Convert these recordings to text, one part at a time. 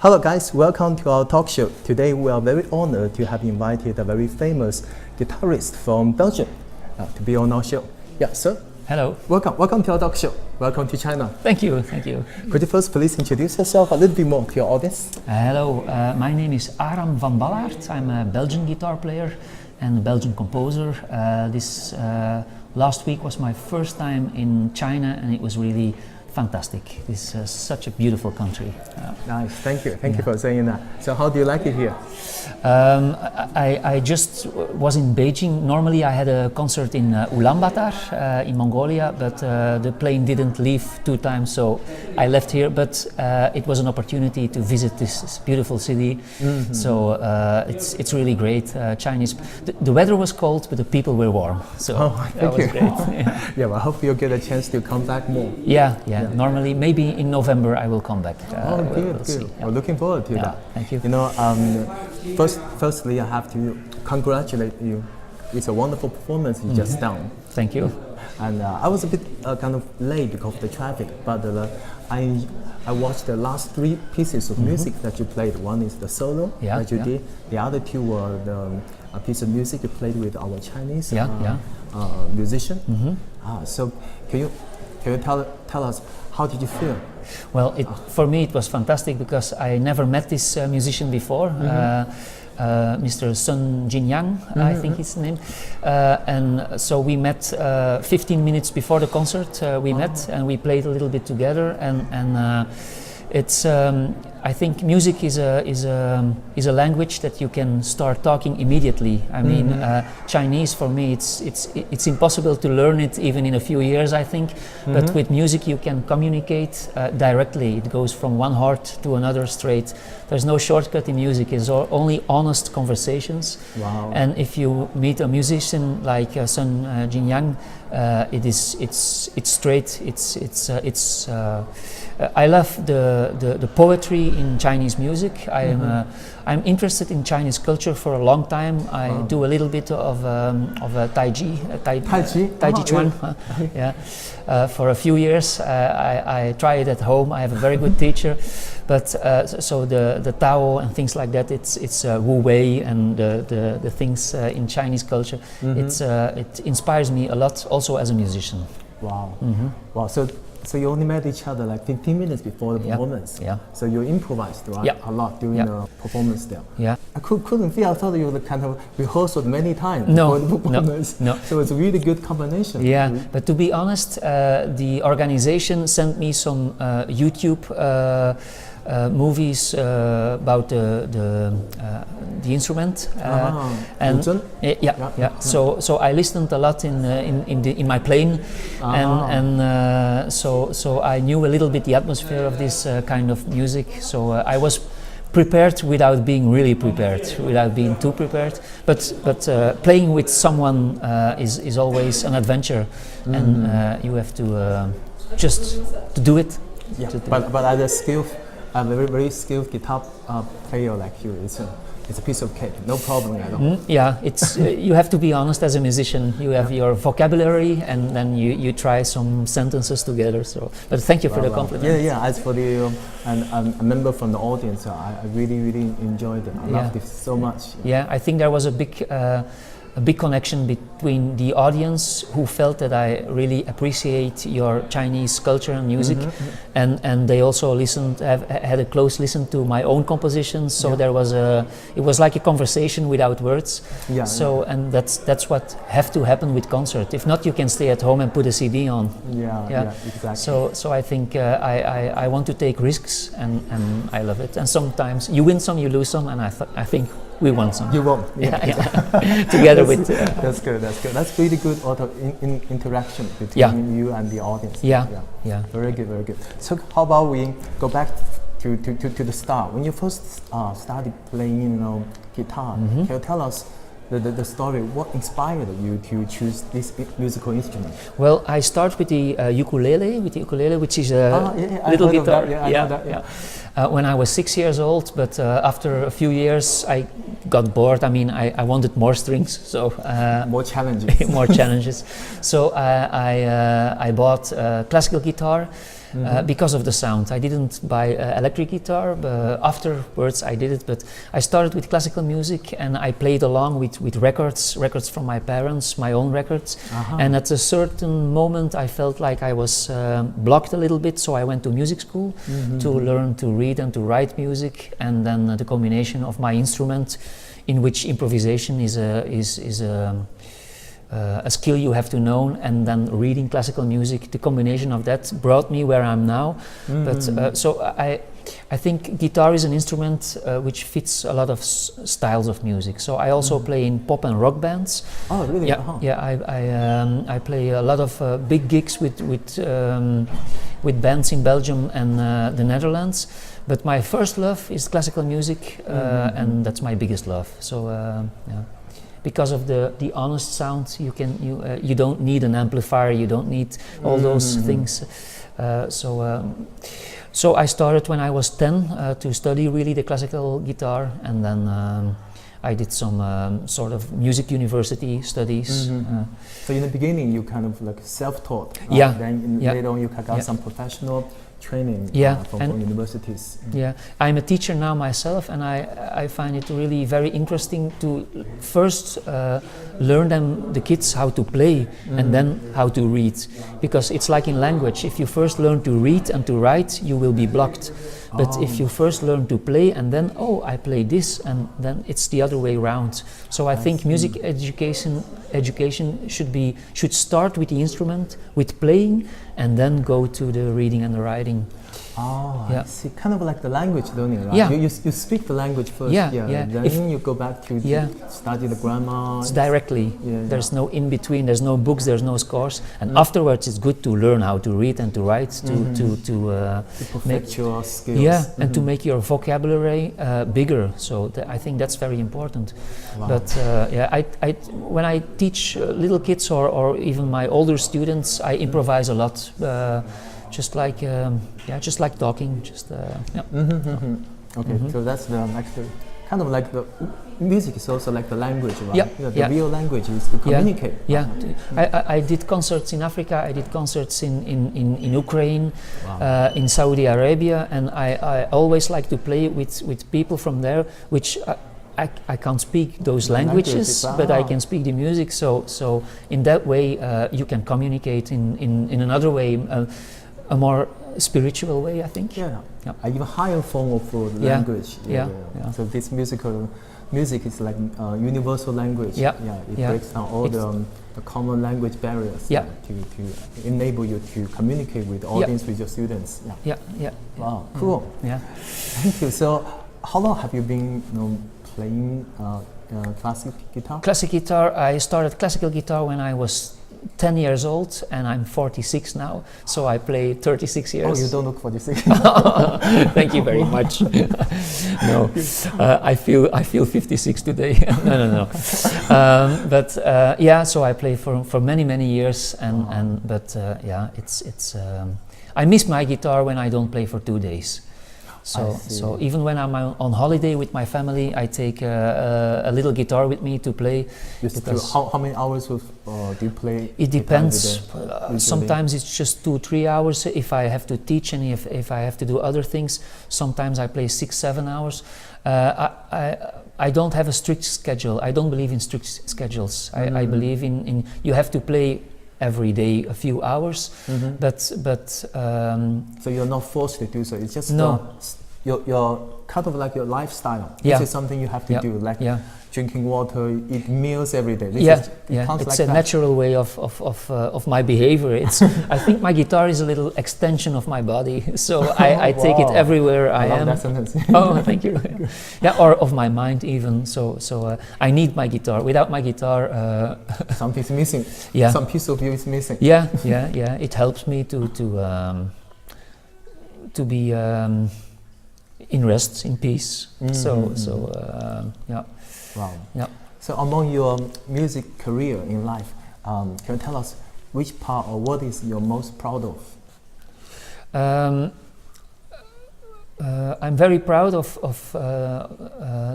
Hello guys, welcome to our talk show. Today we are very honored to have invited a very famous guitarist from Belgium to be on our show. Yeah, sir. Hello. Welcome to our talk show. Welcome to China. Thank you. Could you first please introduce yourself a little bit more to your audience? Hello, my name is Aram van Ballaert. I'm a Belgian guitar player and a Belgian composer. This last week was my first time in China and it was really fantastic. This is such a beautiful country. Nice, thank you. Thank you for saying that. So how do you like it here? I just was in Beijing. Normally I had a concert in Ulaanbaatar in Mongolia, but the plane didn't leave 2 times, so I left here. But it was an opportunity to visit this beautiful city. Mm-hmm. So it's really great. Chinese. The weather was cold, but the people were warm. So that was great. Yeah, well, I hope you'll get a chance to come back more. Yeah. Normally, maybe in November I will come back. Good. Yeah. We're looking forward to that. Thank you. You know, firstly, I have to congratulate you. It's a wonderful performance you just done. Thank you. And I was a bit kind of late because of the traffic, but I watched the last 3 pieces of music that you played. One is the solo that you did. The other 2 were a piece of music you played with our Chinese musician. So can you tell us how did you feel? Well, for me it was fantastic because I never met this musician before. Mr. Sun Jinyang, I think his name, and so we met 15 minutes before the concert. We met and we played a little bit together, and it's. I think music is a language that you can start talking immediately. I mean, Chinese for me it's impossible to learn it even in a few years, I think. But with music you can communicate directly. It goes from one heart to another straight. There's no shortcut in music. It's only honest conversations. Wow. And if you meet a musician like Sun Jinyang, it's straight. I love the poetry in Chinese music. I'm interested in Chinese culture for a long time. I do a little bit of Tai Chi Chuan. For a few years. I try it at home. I have a very good teacher, but so the Tao and things like that. It's Wu Wei and the things in Chinese culture. It inspires me a lot, also as a musician. Wow. Wow. So you only met each other like 15 minutes before the performance. Yeah. So you improvised, right? A lot during the performance there. Yeah. I couldn't feel. I thought you kind of rehearsed many times before the performance. No. So it's a really good combination. Yeah. But to be honest, the organization sent me some YouTube movies about the instrument and so I listened a lot in my plane and so I knew a little bit the atmosphere of this kind of music, so I was prepared without being really prepared, without being too prepared, but playing with someone is always an adventure, and you have to just to do it. But as a very skilled guitar player like you, it's a piece of cake, no problem at all. Yeah, it's you have to be honest as a musician. You have your vocabulary, and then you try some sentences together. So, but thank you for the compliment. Yeah. As for the a member from the audience, I really enjoyed it. I loved it so much. Yeah, I think there was a big connection between the audience who felt that I really appreciate your Chinese culture and music, and they also had a close listen to my own compositions. So it was like a conversation without words. And that's what have to happen with concert. If not, you can stay at home and put a CD on. Yeah, exactly. So I think I want to take risks, and I love it. And sometimes you win some, you lose some, and I think we won some. You won. Together with. That's good. That's really good interaction between you and the audience. Yeah. Very good. So how about we go back to the start? When you first started playing, guitar, can you tell us the story? What inspired you to choose this musical instrument? Well, I start with the ukulele, which is a little guitar. when I was 6 years old, but after a few years I got bored. I mean, I wanted more strings, so more challenges. more challenges. So I bought a classical guitar. Because of the sound. I didn't buy electric guitar, but afterwards I did it, but I started with classical music and I played along with records from my parents, my own records, and at a certain moment I felt like I was blocked a little bit, so I went to music school to learn to read and to write music, and then the combination of my instrument, in which improvisation is a skill you have to know, and then reading classical music, the combination of that brought me where I'm now. But so I think guitar is an instrument which fits a lot of styles of music. So I also play in pop and rock bands. Oh, really? Yeah, yeah. I play a lot of big gigs with bands in Belgium and the Netherlands. But my first love is classical music, and that's my biggest love. So yeah. Because of the honest sound, you don't need an amplifier, you don't need all those things. So I started when I was 10 to study really the classical guitar, and then I did some sort of music university studies. So in the beginning, you kind of like self-taught. Yeah. Then later on, you got some professional training from universities. Yeah, I'm a teacher now myself, and I find it really very interesting to first learn the kids how to play and then how to read, because it's like in language. If you first learn to read and to write, you will be blocked. But if you first learn to play and then, I play this, and then it's the other way around. So I think music education should start with the instrument, with playing, and then go to the reading and the writing. Oh, yeah. I see. Kind of like the language learning, right? Yeah. You speak the language first. Yeah. Then you go back to study the grammar. It's directly. There's no in between. There's no books. There's no scores. And afterwards, it's good to learn how to read and to write to perfect your skills. Yeah, and to make your vocabulary bigger. So I think that's very important. Wow. But I when I teach little kids or even my older students, I improvise a lot. Just like talking. Okay, so that's the kind of like the music is also like the language, right? Yeah, the real language is to communicate. Yeah, I did concerts in Africa. I did concerts in Ukraine, in Saudi Arabia, and I always like to play with people from there, which. I can't speak those languages, but I can speak the music. So in that way, you can communicate in another way. A more spiritual way, I think. An even higher form of language. So this music is like universal language. It breaks down all the common language barriers to enable you to communicate with the audience, with your students. Wow, cool. Thank you. So how long have you been playing classic guitar? Classic guitar, I started classical guitar when I was 10 years old, and I'm 46 now, so I play 36 years. Oh, you don't look 46. Thank you very much. No, I feel 56 today. No. So I play for many years, it's I miss my guitar when I don't play for 2 days. So even when I'm on holiday with my family, I take a little guitar with me to play. How many hours do you play? It depends. Sometimes it's just 2-3 hours if I have to teach, and if I have to do other things. Sometimes I play 6-7 hours. I don't have a strict schedule. I don't believe in strict schedules. I believe in you have to play every day a few hours, but so you're not forced to do so. It's just your kind of like your lifestyle. This is something you have to do, like drinking water, eat meals every day. It's a natural way of my behavior. I think my guitar is a little extension of my body, so I take it everywhere I am. That sentence. Oh, thank you. Or of my mind even. So I need my guitar. Without my guitar, something's missing. Some piece of you is missing. It helps me to be in rest, in peace. Wow. So among your music career in life, can you tell us which part or what is you're most proud of? I'm very proud of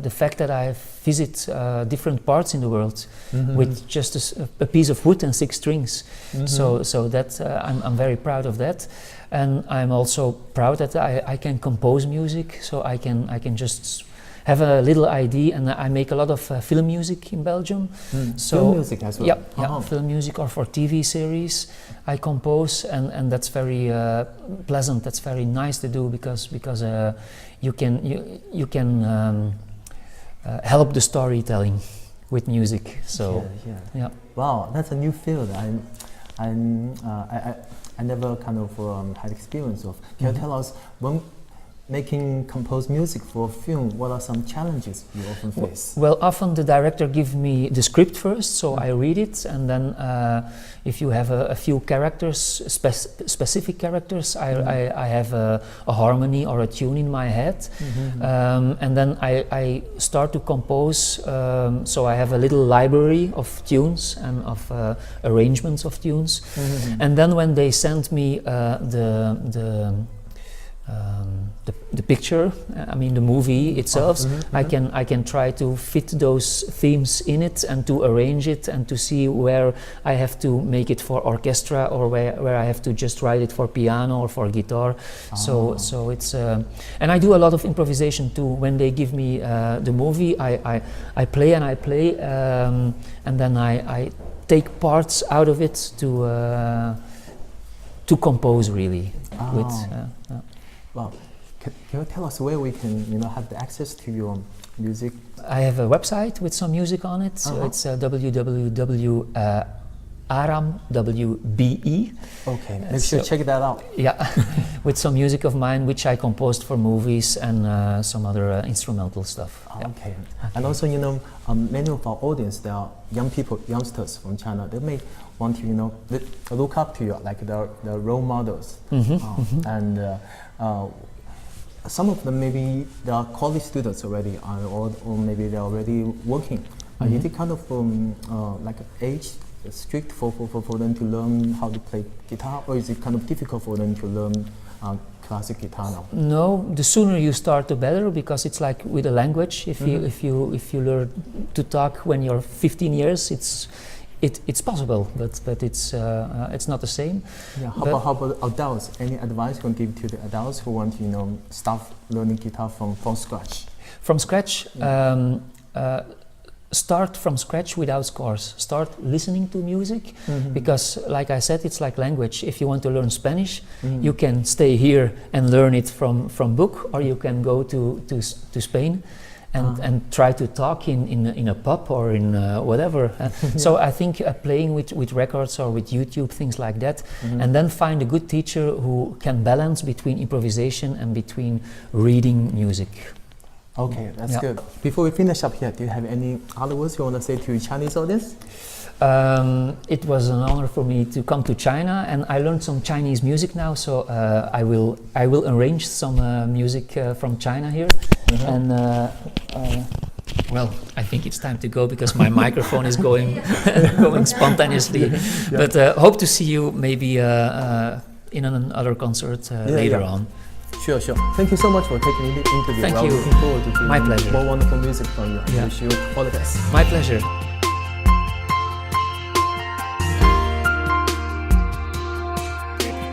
the fact that I visit different parts in the world with just a piece of wood and 6 strings. So that I'm very proud of that, and I'm also proud that I can compose music. So I can just have a little idea, and I make a lot of film music in Belgium. So film music as well. Yeah, film music or for TV series. I compose, and that's very pleasant. That's very nice to do because you can help the storytelling with music. So yeah. Wow, that's a new field. I never kind of had experience of. Can you tell us, when making composed music for film, what are some challenges you often face? Well, often the director gives me the script first, so I read it, and then if you have a few characters, specific characters, I have a harmony or a tune in my head, and then I start to compose. So I have a little library of tunes and of arrangements of tunes, and then when they send me the picture, I mean the movie itself, I can try to fit those themes in it and to arrange it and to see where I have to make it for orchestra or where I have to just write it for piano or for guitar. So it's and I do a lot of improvisation too. When they give me the movie, I play and then I take parts out of it to compose really. Wow. Can you tell us where we can, have the access to your music? I have a website with some music on it. So it's www.aram.wbe. Okay, make sure to check that out. Yeah, with some music of mine which I composed for movies and some other instrumental stuff. Okay, and also many of our audience, they are youngsters from China. They may want to look up to you, like the role models, and some of them maybe they are college students already, or maybe they're already working. Is it kind of like age strict for them to learn how to play guitar, or is it kind of difficult for them to learn classic guitar now? No, the sooner you start, the better, because it's like with a language. If you learn to talk when you're 15 years, it's possible, but it's not the same. Yeah. How about adults? Any advice you can give to the adults who want to start learning guitar from scratch? From scratch. Start from scratch without scores. Start listening to music, because like I said, it's like language. If you want to learn Spanish, you can stay here and learn it from book, or you can go to Spain and try to talk in a pub or in whatever. So I think playing with records or with YouTube, things like that, and then find a good teacher who can balance between improvisation and between reading music. Okay, that's good. Before we finish up here, do you have any other words you want to say to your Chinese audience? It was an honor for me to come to China, and I learned some Chinese music now. So I will arrange some music from China here. And well, I think it's time to go because my microphone is going spontaneously. But hope to see you maybe in another concert later on. Sure. Thank you so much for taking the interview. Thank you. Looking forward to hearing My pleasure. more wonderful music from you. I wish you all the best. My pleasure.